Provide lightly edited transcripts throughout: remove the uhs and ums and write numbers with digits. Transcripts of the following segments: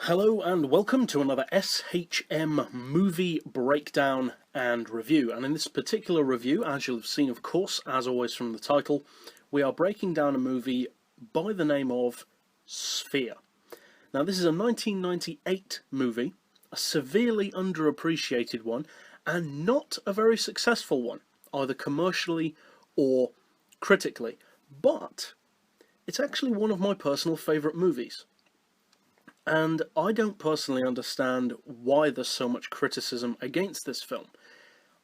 Hello and welcome to another SHM movie breakdown and review. And in this particular review, as you'll have seen, of course, as always from the title, we are breaking down a movie by the name of Sphere. Now, this is a 1998 movie, a severely underappreciated one, and not a very successful one, either commercially or critically. But it's actually one of my personal favourite movies. And I don't personally understand why there's so much criticism against this film.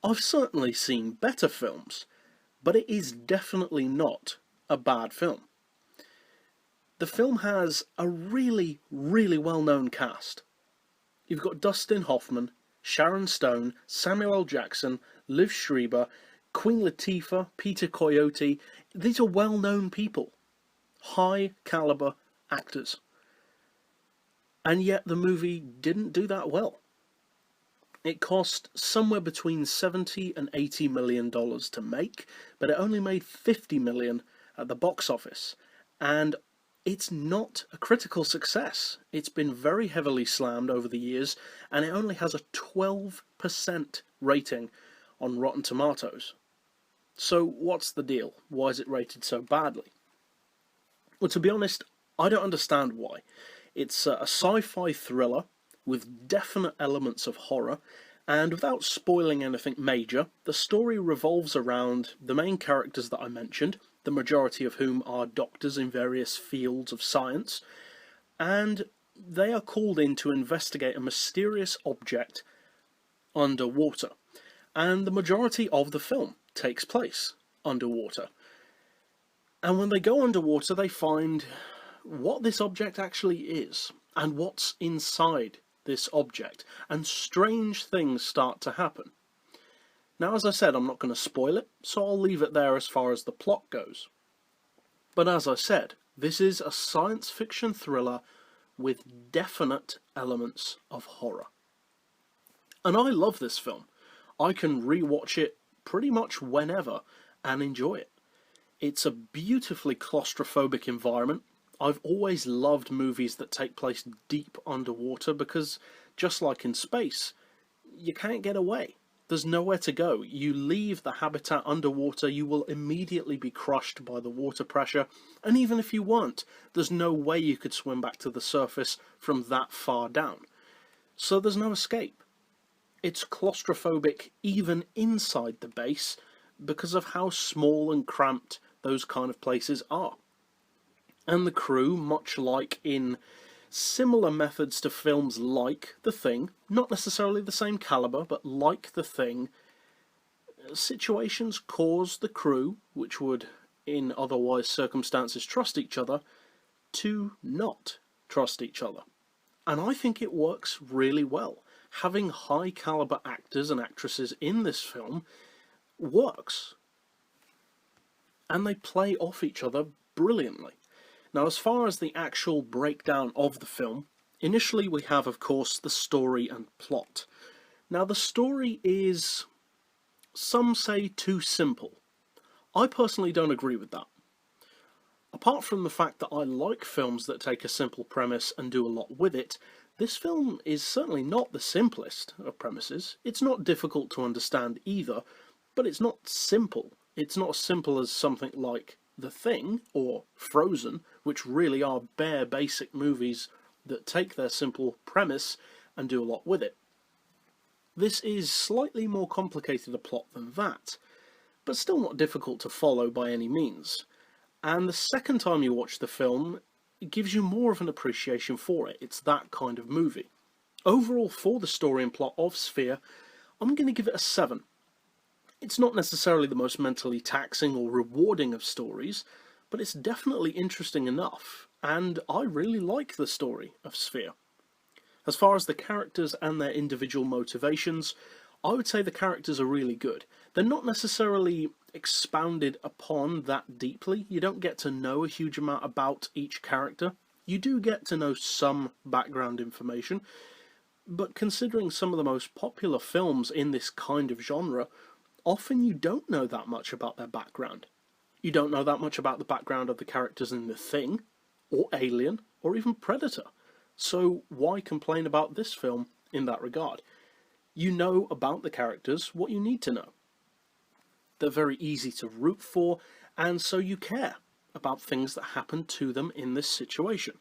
I've certainly seen better films, but it is definitely not a bad film. The film has a really well-known cast. You've got Dustin Hoffman, Sharon Stone, Samuel L. Jackson, Liv Schreiber, Queen Latifah, Peter Coyote. These are well-known people, high-caliber actors. And yet the movie didn't do that well. It cost somewhere between $70 and $80 million to make, but it only made $50 million at the box office. And it's not a critical success. It's been very heavily slammed over the years, and it only has a 12% rating on Rotten Tomatoes. So what's the deal? Why is it rated so badly? Well, to be honest, I don't understand why. It's a sci-fi thriller with definite elements of horror, and without spoiling anything major, the story revolves around the main characters that I mentioned, the majority of whom are doctors in various fields of science, and they are called in to investigate a mysterious object underwater. And the majority of the film takes place underwater. And when they go underwater, they find what this object actually is, and what's inside this object, and strange things start to happen. Now, as I said, I'm not going to spoil it, so I'll leave it there as far as the plot goes. But as I said, this is a science fiction thriller with definite elements of horror. And I love this film. I can rewatch it pretty much whenever and enjoy it. It's a beautifully claustrophobic environment. I've always loved movies that take place deep underwater because, just like in space, you can't get away. There's nowhere to go. You leave the habitat underwater, you will immediately be crushed by the water pressure, and even if you weren't, there's no way you could swim back to the surface from that far down. So there's no escape. It's claustrophobic even inside the base because of how small and cramped those kind of places are. And the crew, much like in similar methods to films like The Thing, not necessarily the same caliber, but like The Thing, situations cause the crew, which would in otherwise circumstances trust each other, to not trust each other. And I think it works really well. Having high caliber actors and actresses in this film works. And they play off each other brilliantly. Now, as far as the actual breakdown of the film, initially we have, of course, the story and plot. Now, the story is, some say, too simple. I personally don't agree with that. Apart from the fact that I like films that take a simple premise and do a lot with it, this film is certainly not the simplest of premises. It's not difficult to understand either, but it's not simple. It's not as simple as something like The Thing or Frozen, which really are bare basic movies that take their simple premise and do a lot with it. This is slightly more complicated a plot than that, but still not difficult to follow by any means. And the second time you watch the film, it gives you more of an appreciation for it. It's that kind of movie. Overall, for the story and plot of Sphere, I'm going to give it a 7. It's not necessarily the most mentally taxing or rewarding of stories, but it's definitely interesting enough, and I really like the story of Sphere. As far as the characters and their individual motivations, I would say the characters are really good. They're not necessarily expounded upon that deeply. You don't get to know a huge amount about each character. You do get to know some background information, but considering some of the most popular films in this kind of genre, often you don't know that much about their background. You don't know that much about the background of the characters in The Thing, or Alien, or even Predator. So why complain about this film in that regard? You know about the characters what you need to know. They're very easy to root for, and so you care about things that happen to them in this situation.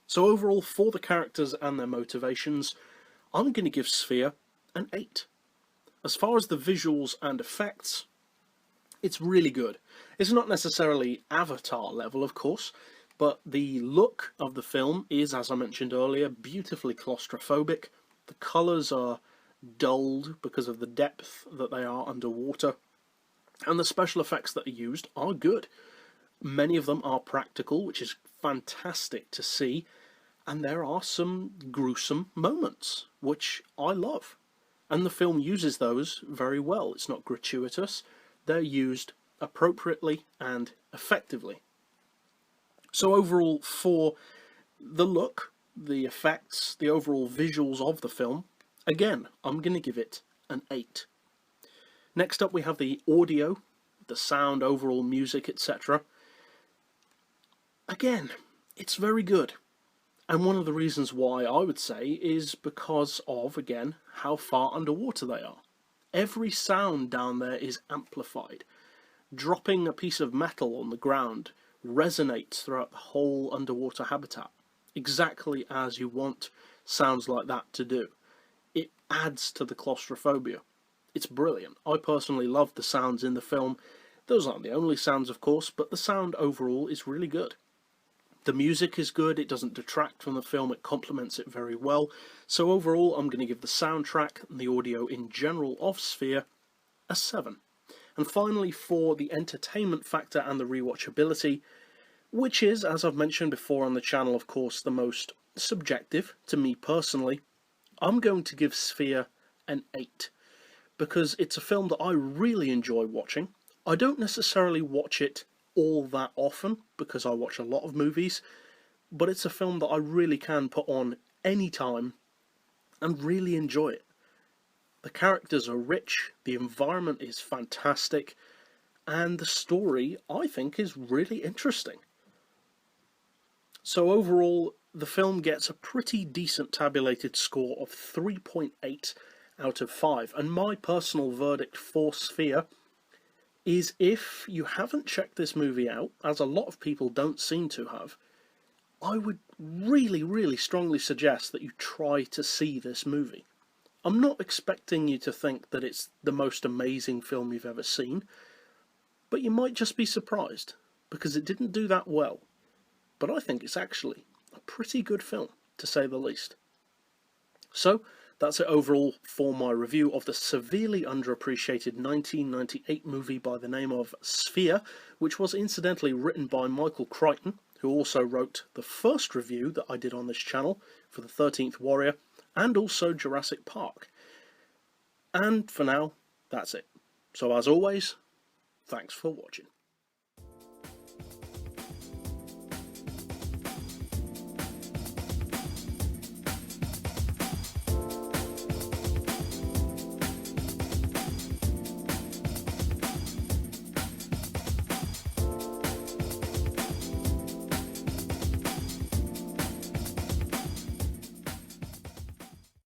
So overall, for the characters and their motivations, I'm going to give Sphere an 8. As far as the visuals and effects, it's really good. It's not necessarily Avatar level, of course, but the look of the film is, as I mentioned earlier, beautifully claustrophobic. The colours are dulled because of the depth that they are underwater, and the special effects that are used are good. Many of them are practical, which is fantastic to see, and there are some gruesome moments, which I love. And the film uses those very well. It's not gratuitous. They're used appropriately and effectively. So overall, for the look, the effects, the overall visuals of the film, again, I'm going to give it an 8. Next up we have the audio, the sound, overall music, etc. Again, it's very good. And one of the reasons why I would say is because of, again, how far underwater they are. Every sound down there is amplified. Dropping a piece of metal on the ground resonates throughout the whole underwater habitat, exactly as you want sounds like that to do. It adds to the claustrophobia. It's brilliant. I personally love the sounds in the film. Those aren't the only sounds, of course, but the sound overall is really good. The music is good, it doesn't detract from the film, it complements it very well. So overall, I'm going to give the soundtrack and the audio in general of Sphere a 7. And finally, for the entertainment factor and the rewatchability, which is, as I've mentioned before on the channel, of course, the most subjective to me personally, I'm going to give Sphere an 8. Because it's a film that I really enjoy watching. I don't necessarily watch it all that often, because I watch a lot of movies, but it's a film that I really can put on any time and really enjoy it. The characters are rich, the environment is fantastic, and the story, I think, is really interesting. So overall, the film gets a pretty decent tabulated score of 3.8 out of 5, and my personal verdict for Sphere is, if you haven't checked this movie out, as a lot of people don't seem to have, I would really strongly suggest that you try to see this movie. I'm not expecting you to think that it's the most amazing film you've ever seen, but you might just be surprised, because it didn't do that well. But I think it's actually a pretty good film, to say the least. So, that's it overall for my review of the severely underappreciated 1998 movie by the name of Sphere, which was incidentally written by Michael Crichton, who also wrote the first review that I did on this channel for the 13th Warrior, and also Jurassic Park. And for now, that's it. So as always, thanks for watching.